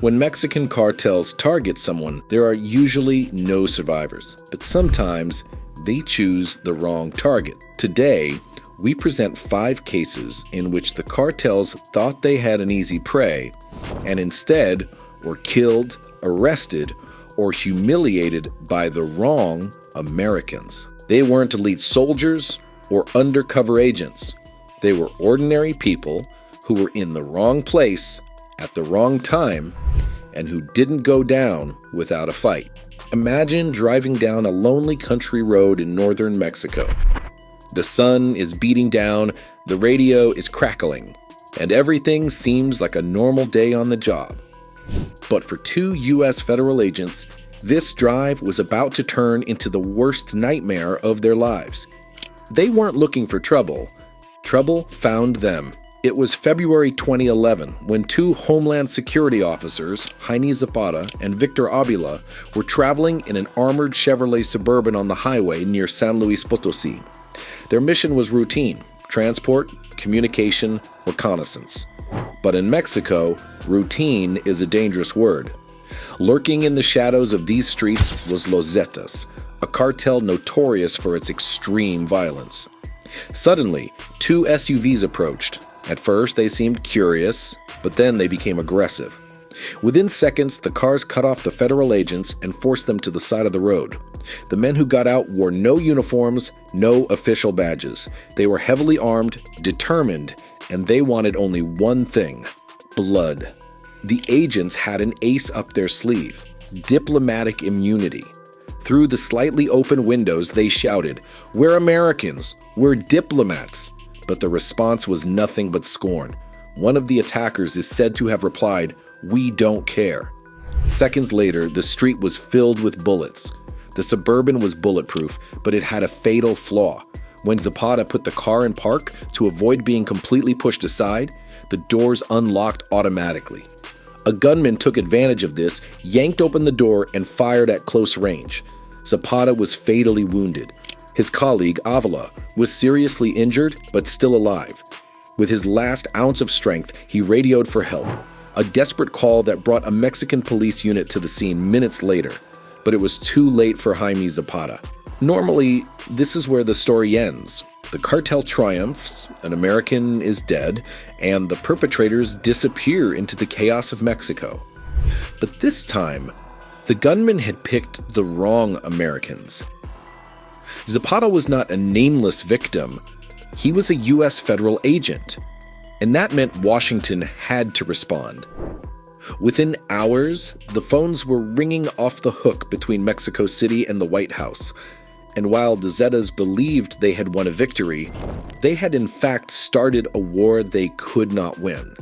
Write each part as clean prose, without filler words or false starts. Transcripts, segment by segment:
When Mexican cartels target someone, there are usually no survivors, but sometimes they choose the wrong target. Today, we present 5 cases in which the cartels thought they had an easy prey and instead were killed, arrested, or humiliated by the wrong Americans. They weren't elite soldiers or undercover agents. They were ordinary people who were in the wrong place at the wrong time and who didn't go down without a fight. Imagine driving down a lonely country road in northern Mexico. The sun is beating down, the radio is crackling, and everything seems like a normal day on the job. But for 2 U.S. federal agents, this drive was about to turn into the worst nightmare of their lives. They weren't looking for trouble. Trouble found them. It was February 2011 when 2 Homeland Security officers, Jaime Zapata and Victor Avila, were traveling in an armored Chevrolet Suburban on the highway near San Luis Potosí. Their mission was routine: transport, communication, reconnaissance. But in Mexico, routine is a dangerous word. Lurking in the shadows of these streets was Los Zetas, a cartel notorious for its extreme violence. Suddenly, 2 SUVs approached. At first, they seemed curious, but then they became aggressive. Within seconds, the cars cut off the federal agents and forced them to the side of the road. The men who got out wore no uniforms, no official badges. They were heavily armed, determined, and they wanted only one thing: blood. The agents had an ace up their sleeve: diplomatic immunity. Through the slightly open windows, they shouted, "We're Americans! We're diplomats!" But the response was nothing but scorn. One of the attackers is said to have replied, "We don't care." Seconds later, the street was filled with bullets. The Suburban was bulletproof, but it had a fatal flaw. When Zapata put the car in park to avoid being completely pushed aside, the doors unlocked automatically. A gunman took advantage of this, yanked open the door, and fired at close range. Zapata was fatally wounded. His colleague, Avila, was seriously injured but still alive. With his last ounce of strength, he radioed for help, a desperate call that brought a Mexican police unit to the scene minutes later. But it was too late for Jaime Zapata. Normally, this is where the story ends. The cartel triumphs, an American is dead, and the perpetrators disappear into the chaos of Mexico. But this time, the gunman had picked the wrong Americans. Zapata was not a nameless victim. He was a U.S. federal agent, and that meant Washington had to respond. Within hours, the phones were ringing off the hook between Mexico City and the White House. And while the Zetas believed they had won a victory, they had in fact started a war they could not win.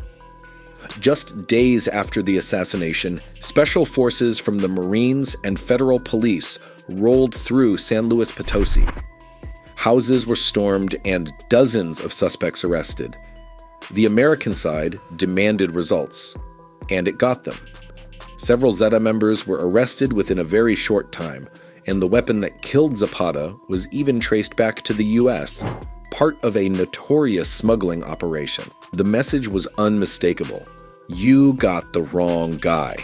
Just days after the assassination, special forces from the Marines and federal police rolled through San Luis Potosí. Houses were stormed and dozens of suspects arrested. The American side demanded results, and it got them. Several Zeta members were arrested within a very short time, and the weapon that killed Zapata was even traced back to the U.S., part of a notorious smuggling operation. The message was unmistakable: you got the wrong guy.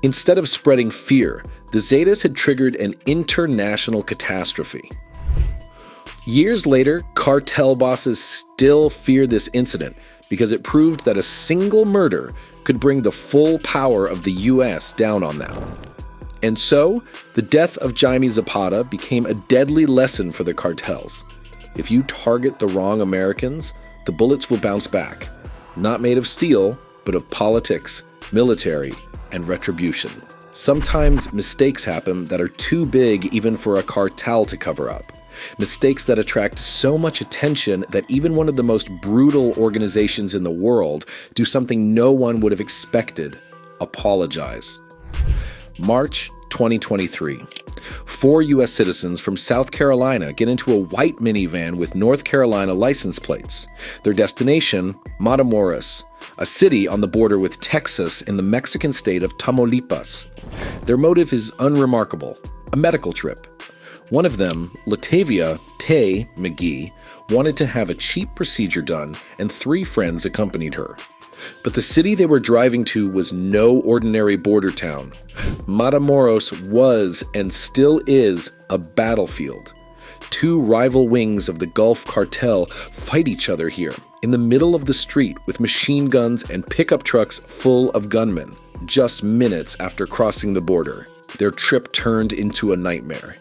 Instead of spreading fear, the Zetas had triggered an international catastrophe. Years later, cartel bosses still fear this incident because it proved that a single murder could bring the full power of the U.S. down on them. And so, the death of Jaime Zapata became a deadly lesson for the cartels. If you target the wrong Americans, the bullets will bounce back, not made of steel, but of politics, military, and retribution. Sometimes mistakes happen that are too big even for a cartel to cover up. Mistakes that attract so much attention that even one of the most brutal organizations in the world do something no one would have expected: apologize. March 2023. 4 U.S. citizens from South Carolina get into a white minivan with North Carolina license plates. Their destination, Matamoros, a city on the border with Texas in the Mexican state of Tamaulipas. Their motive is unremarkable: a medical trip. One of them, Latavia Tay McGee, wanted to have a cheap procedure done, and 3 friends accompanied her. But the city they were driving to was no ordinary border town. Matamoros was and still is a battlefield. Two rival wings of the Gulf Cartel fight each other here, in the middle of the street with machine guns and pickup trucks full of gunmen. Just minutes after crossing the border, their trip turned into a nightmare.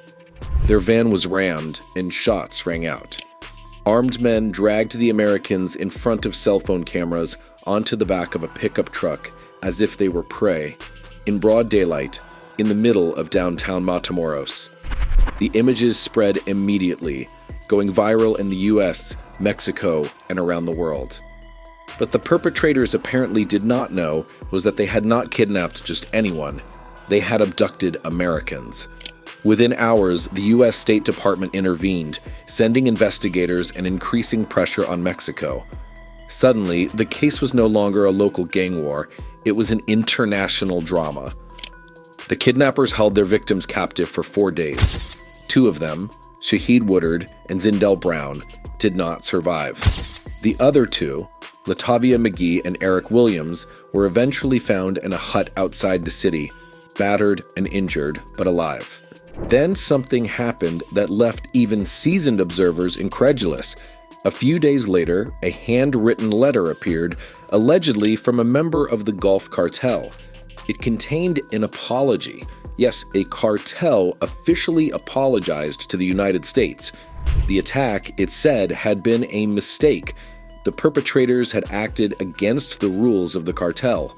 Their van was rammed and shots rang out. Armed men dragged the Americans in front of cell phone cameras onto the back of a pickup truck as if they were prey, in broad daylight, in the middle of downtown Matamoros. The images spread immediately, going viral in the US, Mexico, and around the world. But the perpetrators apparently did not know was that they had not kidnapped just anyone. They had abducted Americans. Within hours, the US State Department intervened, sending investigators and increasing pressure on Mexico. Suddenly, the case was no longer a local gang war, it was an international drama. The kidnappers held their victims captive for 4 days. 2 of them, Shaheed Woodard and Zindell Brown, did not survive. The other 2, Latavia McGee and Eric Williams, were eventually found in a hut outside the city, battered and injured, but alive. Then something happened that left even seasoned observers incredulous. A few days later, a handwritten letter appeared, allegedly from a member of the Gulf Cartel. It contained an apology. Yes, a cartel officially apologized to the United States. The attack, it said, had been a mistake. The perpetrators had acted against the rules of the cartel.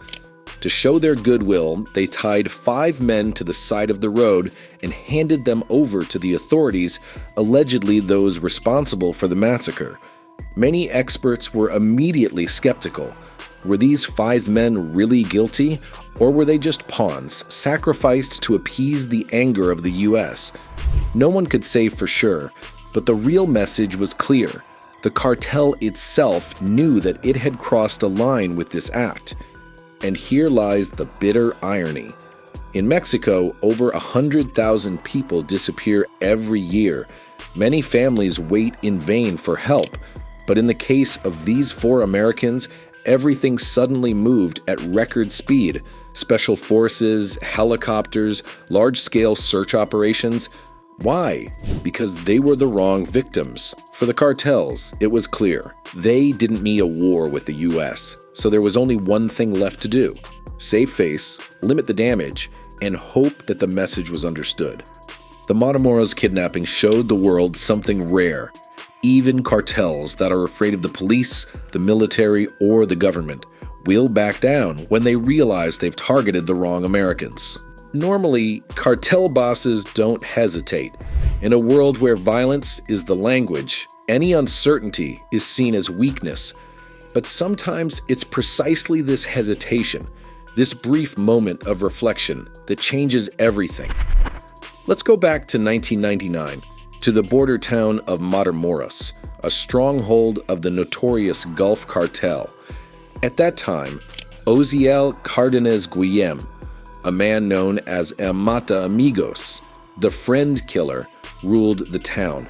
To show their goodwill, they tied 5 men to the side of the road and handed them over to the authorities, allegedly those responsible for the massacre. Many experts were immediately skeptical. Were these 5 men really guilty, or were they just pawns, sacrificed to appease the anger of the US? No one could say for sure, but the real message was clear. The cartel itself knew that it had crossed a line with this act. And here lies the bitter irony. In Mexico, over 100,000 people disappear every year. Many families wait in vain for help. But in the case of these 4 Americans, everything suddenly moved at record speed. Special forces, helicopters, large-scale search operations. Why? Because they were the wrong victims. For the cartels, it was clear. They didn't mean a war with the US. So there was only one thing left to do: save face, limit the damage, and hope that the message was understood. The Matamoros kidnapping showed the world something rare. Even cartels that are afraid of the police, the military, or the government will back down when they realize they've targeted the wrong Americans. Normally, cartel bosses don't hesitate. In a world where violence is the language, any uncertainty is seen as weakness. But sometimes it's precisely this hesitation, this brief moment of reflection, that changes everything. Let's go back to 1999, to the border town of Matamoros, a stronghold of the notorious Gulf Cartel. At that time, Oziel Cardenas Guillem, a man known as El Mata Amigos, the friend killer, ruled the town.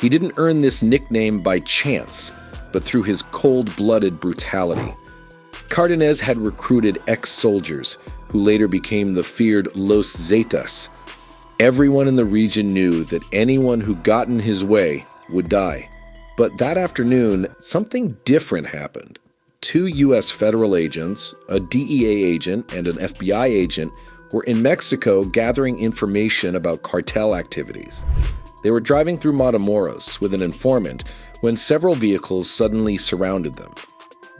He didn't earn this nickname by chance, but through his cold-blooded brutality. Cardenas had recruited ex-soldiers, who later became the feared Los Zetas. Everyone in the region knew that anyone who got in his way would die. But that afternoon, something different happened. 2 U.S. federal agents, a DEA agent and an FBI agent, were in Mexico gathering information about cartel activities. They were driving through Matamoros with an informant when several vehicles suddenly surrounded them.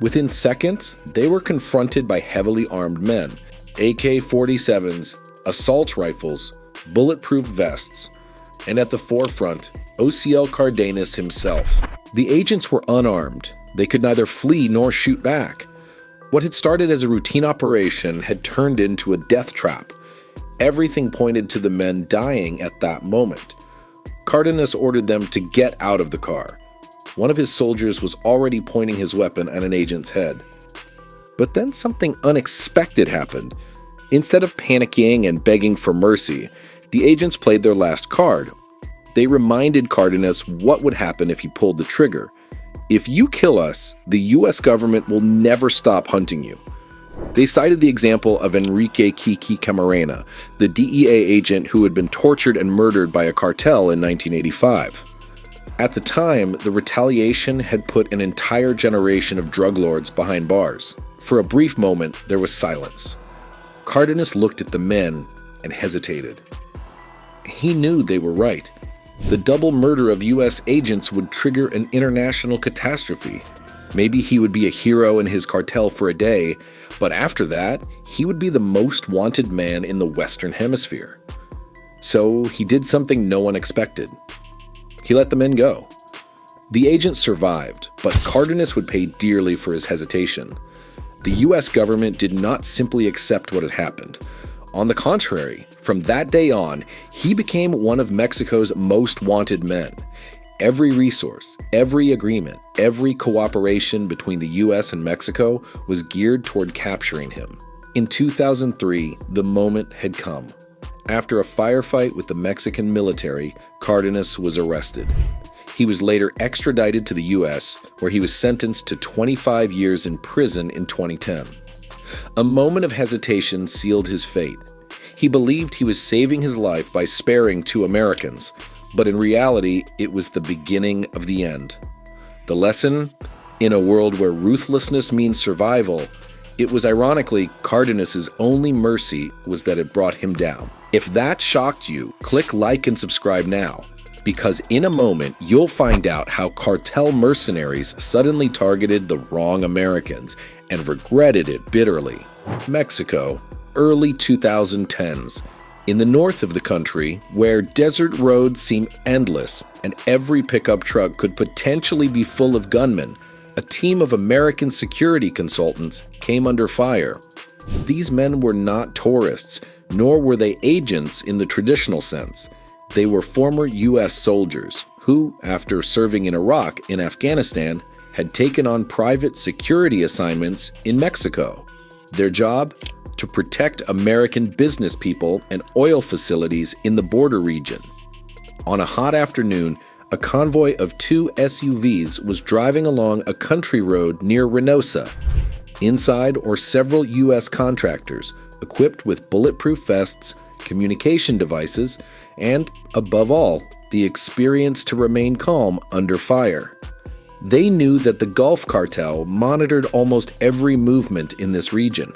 Within seconds, they were confronted by heavily armed men, AK-47s, assault rifles, bulletproof vests, and at the forefront, Oziel Cardenas himself. The agents were unarmed. They could neither flee nor shoot back. What had started as a routine operation had turned into a death trap. Everything pointed to the men dying at that moment. Cardenas ordered them to get out of the car. One of his soldiers was already pointing his weapon at an agent's head. But then something unexpected happened. Instead of panicking and begging for mercy, the agents played their last card. They reminded Cardenas what would happen if he pulled the trigger. If you kill us, the U.S. government will never stop hunting you. They cited the example of Enrique Kiki Camarena, the DEA agent who had been tortured and murdered by a cartel in 1985. At the time, the retaliation had put an entire generation of drug lords behind bars. For a brief moment, there was silence. Cardenas looked at the men and hesitated. He knew they were right. The double murder of U.S. agents would trigger an international catastrophe. Maybe he would be a hero in his cartel for a day, but after that, he would be the most wanted man in the Western Hemisphere. So he did something no one expected. He let the men go. The agents survived, but Cardenas would pay dearly for his hesitation. The U.S. government did not simply accept what had happened. On the contrary, from that day on, he became one of Mexico's most wanted men. Every resource, every agreement, every cooperation between the U.S. and Mexico was geared toward capturing him. In 2003, the moment had come. After a firefight with the Mexican military, Cardenas was arrested. He was later extradited to the U.S., where he was sentenced to 25 years in prison in 2010. A moment of hesitation sealed his fate. He believed he was saving his life by sparing 2 Americans, but in reality, it was the beginning of the end. The lesson? In a world where ruthlessness means survival, it was ironically Cardenas's only mercy was that it brought him down. If that shocked you, click like and subscribe now, because in a moment you'll find out how cartel mercenaries suddenly targeted the wrong Americans and regretted it bitterly. Mexico, early 2010s. In the north of the country, where desert roads seem endless and every pickup truck could potentially be full of gunmen, a team of American security consultants came under fire. These men were not tourists, nor were they agents in the traditional sense. They were former U.S. soldiers who, after serving in Iraq and Afghanistan, had taken on private security assignments in Mexico. Their job? To protect American business people and oil facilities in the border region. On a hot afternoon, a convoy of 2 SUVs was driving along a country road near Reynosa. Inside were several U.S. contractors, equipped with bulletproof vests, communication devices, and, above all, the experience to remain calm under fire. They knew that the Gulf Cartel monitored almost every movement in this region.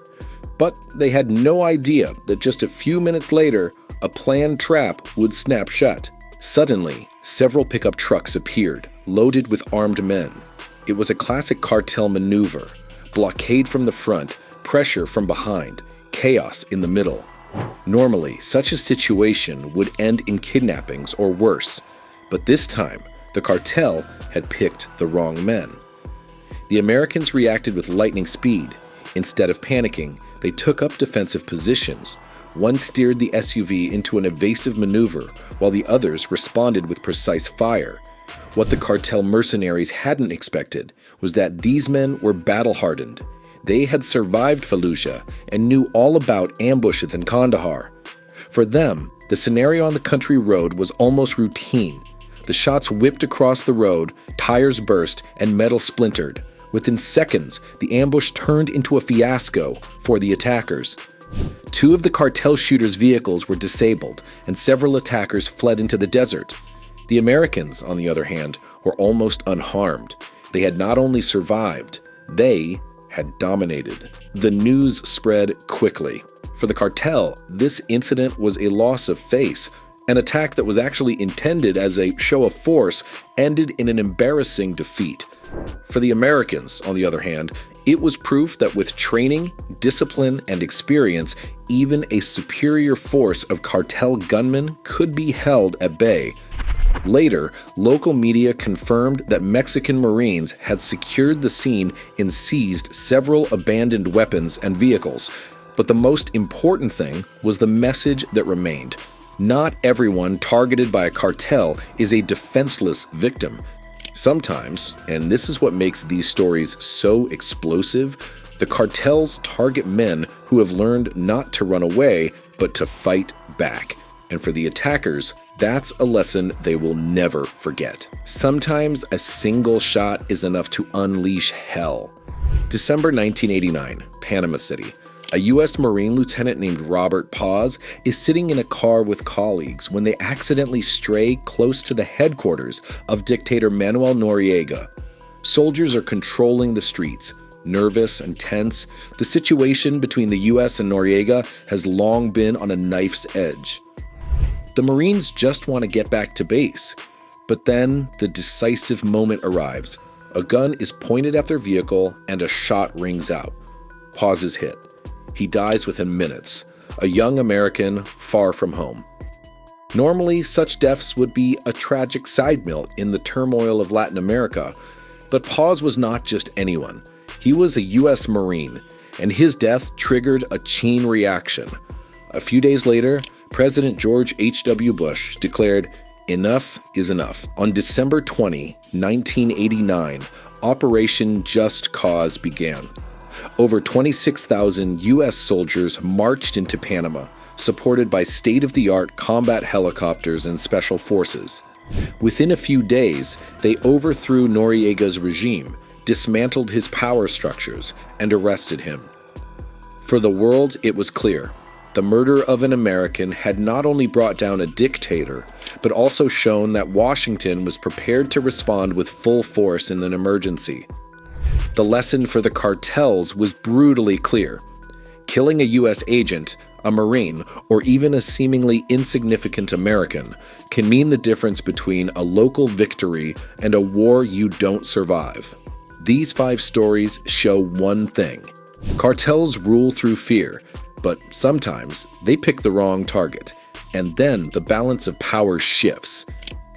But they had no idea that just a few minutes later, a planned trap would snap shut. Suddenly, several pickup trucks appeared, loaded with armed men. It was a classic cartel maneuver: blockade from the front, pressure from behind, chaos in the middle. Normally, such a situation would end in kidnappings or worse, but this time, the cartel had picked the wrong men. The Americans reacted with lightning speed. Instead of panicking, they took up defensive positions. One steered the SUV into an evasive maneuver, while the others responded with precise fire. What the cartel mercenaries hadn't expected was that these men were battle-hardened. They had survived Fallujah and knew all about ambushes in Kandahar. For them, the scenario on the country road was almost routine. The shots whipped across the road, tires burst, and metal splintered. Within seconds, the ambush turned into a fiasco for the attackers. 2 of the cartel shooters' vehicles were disabled, and several attackers fled into the desert. The Americans, on the other hand, were almost unharmed. They had not only survived, they had dominated. The news spread quickly. For the cartel, this incident was a loss of face. An attack that was actually intended as a show of force ended in an embarrassing defeat. For the Americans, on the other hand, it was proof that with training, discipline, and experience, even a superior force of cartel gunmen could be held at bay. Later, local media confirmed that Mexican Marines had secured the scene and seized several abandoned weapons and vehicles. But the most important thing was the message that remained. Not everyone targeted by a cartel is a defenseless victim. Sometimes, and this is what makes these stories so explosive, the cartels target men who have learned not to run away, but to fight back. And for the attackers, That's a lesson they will never forget. Sometimes a single shot is enough to unleash hell. December 1989, Panama City. A U.S. Marine lieutenant named Robert Paz is sitting in a car with colleagues when they accidentally stray close to the headquarters of dictator Manuel Noriega. Soldiers are controlling the streets. Nervous and tense, the situation between the U.S. and Noriega has long been on a knife's edge. The Marines just want to get back to base. But then the decisive moment arrives. A gun is pointed at their vehicle and a shot rings out. Paz is hit. He dies within minutes, a young American far from home. Normally, such deaths would be a tragic side note in the turmoil of Latin America, but Paz was not just anyone. He was a U.S. Marine, and his death triggered a chain reaction. A few days later, President George H.W. Bush declared, "Enough is enough." On December 20, 1989, Operation Just Cause began. Over 26,000 U.S. soldiers marched into Panama, supported by state-of-the-art combat helicopters and special forces. Within a few days, they overthrew Noriega's regime, dismantled his power structures, and arrested him. For the world, it was clear. The murder of an American had not only brought down a dictator, but also shown that Washington was prepared to respond with full force in an emergency. The lesson for the cartels was brutally clear. Killing a U.S. agent, a Marine, or even a seemingly insignificant American can mean the difference between a local victory and a war you don't survive. These 5 stories show one thing. Cartels rule through fear, but sometimes they pick the wrong target, and then the balance of power shifts.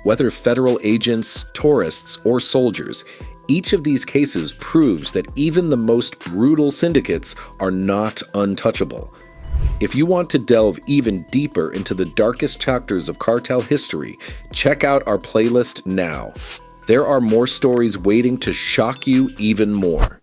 Whether federal agents, tourists, or soldiers, each of these cases proves that even the most brutal syndicates are not untouchable. If you want to delve even deeper into the darkest chapters of cartel history, check out our playlist now. There are more stories waiting to shock you even more.